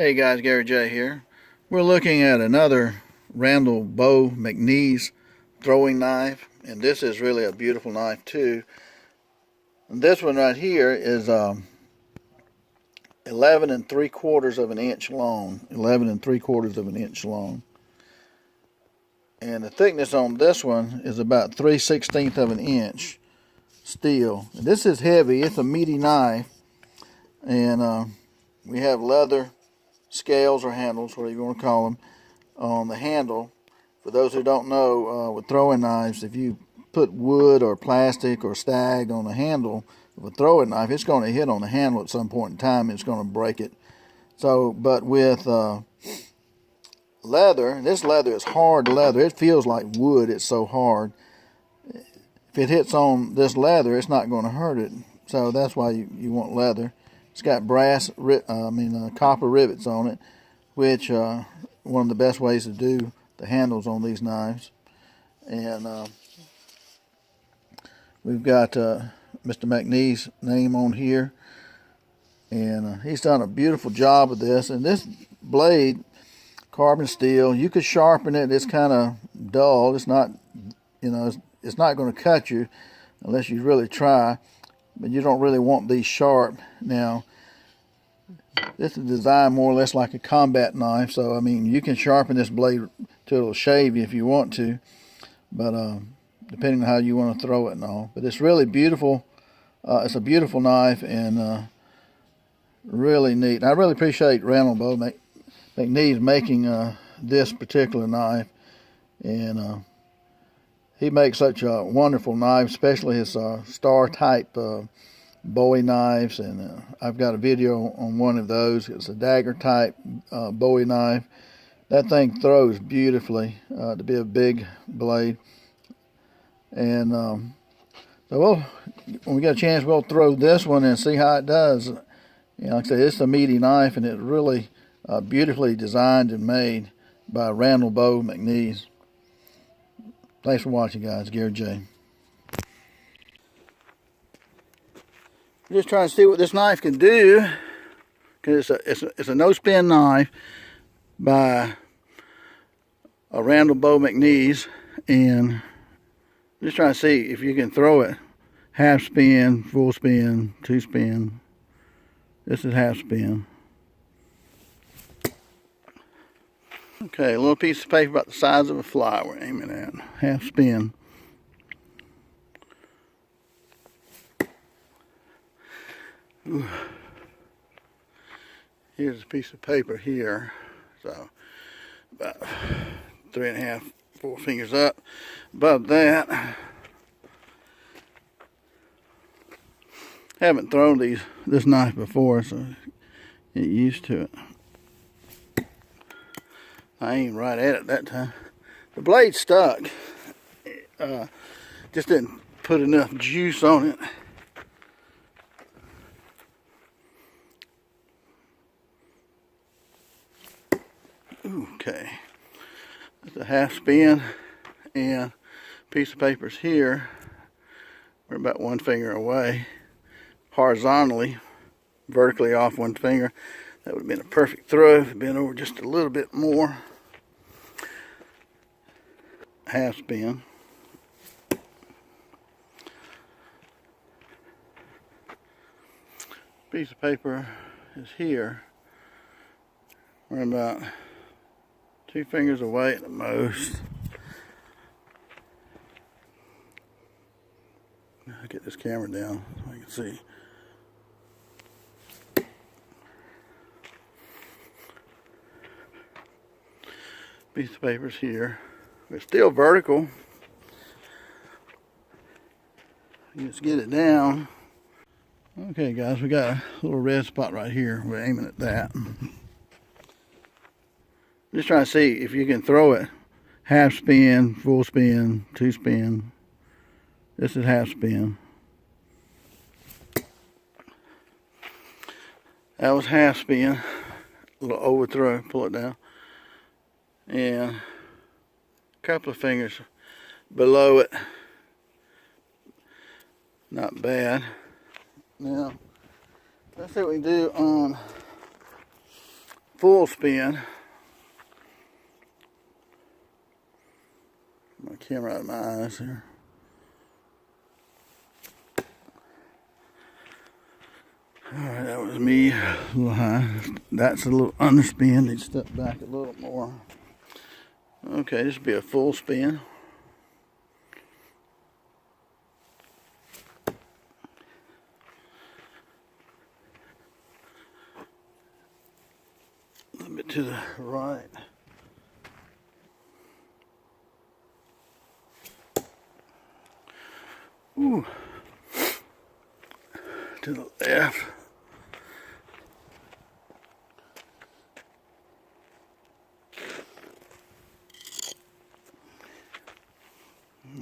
Hey guys, Gary J here. We're looking at another Randall McNees throwing knife, and this is really a beautiful knife too. And this one right here is 11 3/4 of an inch long. 11 3/4 of an inch long. And the thickness on this one is about 3/16 of an inch steel. And this is heavy. It's a meaty knife, and we have leather scales or handles, whatever you want to call them, on the handle. For those who don't know, with throwing knives, if you put wood or plastic or stag on the handle of a throwing knife, it's going to hit on the handle at some point in time. It's going to break it. So, but with leather, this leather is hard leather. It feels like wood. It's so hard. If it hits on this leather, it's not going to hurt it. So that's why you want leather. It's got copper rivets on it, which one of the best ways to do the handles on these knives. And we've got Mr. McNees' name on here, and he's done a beautiful job with this. And this blade, carbon steel, you could sharpen it. It's kind of dull. It's not, it's not going to cut you unless you really try. But you don't really want these sharp. Now, this is designed more or less like a combat knife, so I mean you can sharpen this blade till it'll shave you if you want to, but depending on how you want to throw it and all. But it's really beautiful. It's a beautiful knife and really neat. I really appreciate Randall McNees making this particular knife, and he makes such a wonderful knife, especially his star type Bowie knives, and I've got a video on one of those. It's a dagger type Bowie knife. That thing throws beautifully to be a big blade. And so when we get a chance, we'll throw this one and see how it does. Like I said, it's a meaty knife, and it's really beautifully designed and made by Randall McNees. Thanks for watching, guys. Gary J. Just trying to see what this knife can do, because it's a no spin knife by a Randall McNees, and just trying to see if you can throw it half spin, full spin, two spin. This is half spin. Okay, a little piece of paper about the size of a fly we're aiming at, half spin. Ooh. Here's a piece of paper here, so about 3 1/2, 4 fingers up. Above that, haven't thrown this knife before, so get used to it. I aimed right at it that time. The blade stuck. Just didn't put enough juice on it. Okay, that's a half spin, and piece of paper's here. We're about 1 finger away, horizontally, vertically off 1 finger. That would have been a perfect throw if it had been over just a little bit more. Half spin. Piece of paper is here. We're about 2 fingers away at the most. I'll get this camera down so I can see. Piece of paper's here. It's still vertical. Just get it down. Okay, guys, we got a little red spot right here. We're aiming at that. Just trying to see if you can throw it half spin, full spin, two spin. This is half spin. That was half spin. A little overthrow, pull it down. And a couple of fingers below it. Not bad. Now, let's see what we can do on full spin. My camera out of my eyes here. Alright, that was me a little high. That's a little underspin. Need to step back a little more. Okay, this will be a full spin. A little bit to the right. Ooh. To the left.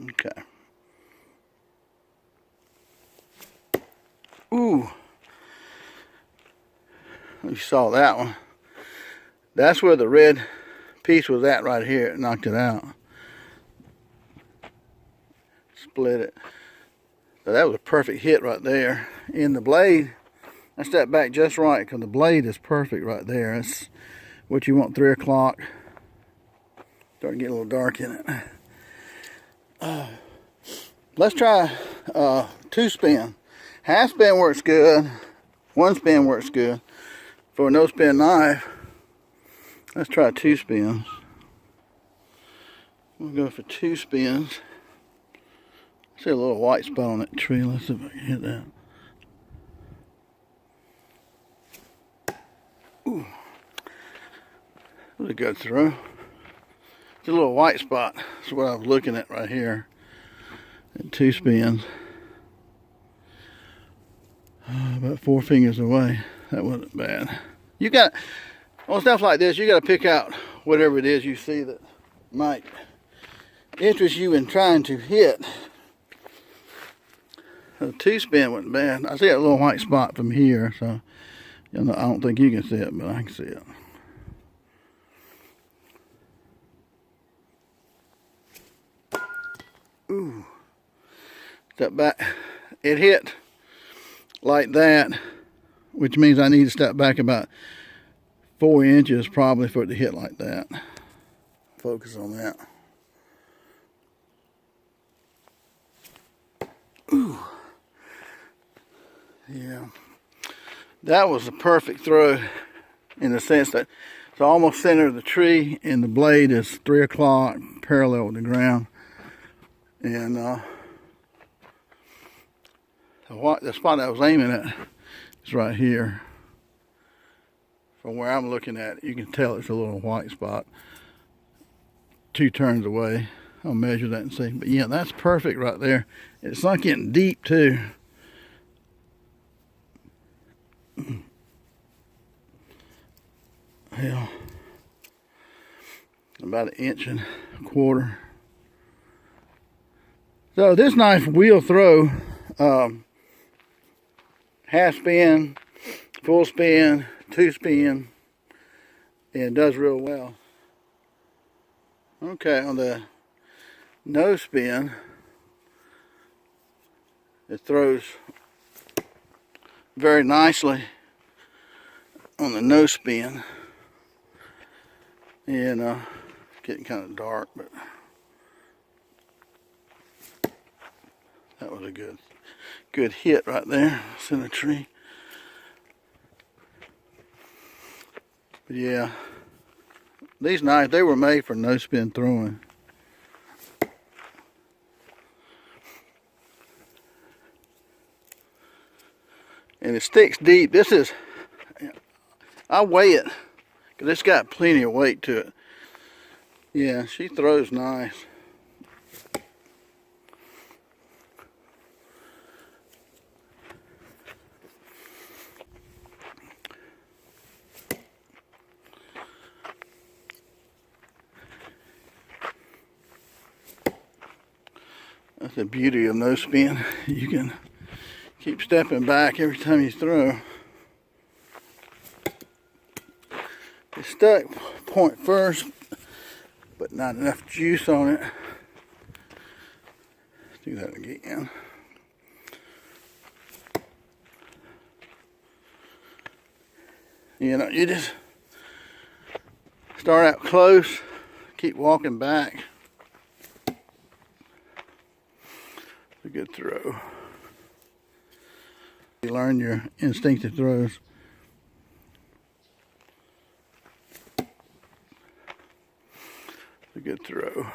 Okay. Ooh. You saw that one. That's where the red piece was at right here. It knocked it out. Split it. So that was a perfect hit right there. In the blade, I stepped back just right because the blade is perfect right there. That's what you want, 3 o'clock. Starting to get a little dark in it. Let's try 2 spin. Half spin works good. 1 spin works good. For a no spin knife, let's try 2 spins. We'll go for 2 spins. See a little white spot on that tree. Let's see if I can hit that. Ooh. That was a good throw. It's a little white spot. That's what I was looking at right here. And 2 spins. About 4 fingers away. That wasn't bad. You got, on stuff like this, you got to pick out whatever it is you see that might interest you in trying to hit. The 2 spin wasn't bad. I see a little white spot from here, so I don't think you can see it, but I can see it. Ooh. Step back. It hit like that, which means I need to step back about 4 inches probably for it to hit like that. Focus on that. Ooh. Yeah, that was a perfect throw in the sense that it's almost center of the tree and the blade is 3 o'clock parallel with the ground. And the spot I was aiming at is right here. From where I'm looking at it, you can tell it's a little white spot 2 turns away. I'll measure that and see. But yeah, that's perfect right there. It's not getting deep too. Hell, about 1.25 inches. So this knife will throw half spin, full spin, 2 spin, and it does real well. Okay, on the no spin, it throws very nicely on the no spin. And getting kind of dark, but that was a good hit right there. It's in the tree. But yeah, these knives, they were made for no spin throwing. And it sticks deep. This is, I weigh it because it's got plenty of weight to it. Yeah, she throws nice. That's the beauty of no spin. You can keep stepping back every time you throw. It's stuck point first, but not enough juice on it. Let's do that again. You know, you just Start out close, keep walking back. A good throw. You learn your instinctive throws. A good throw.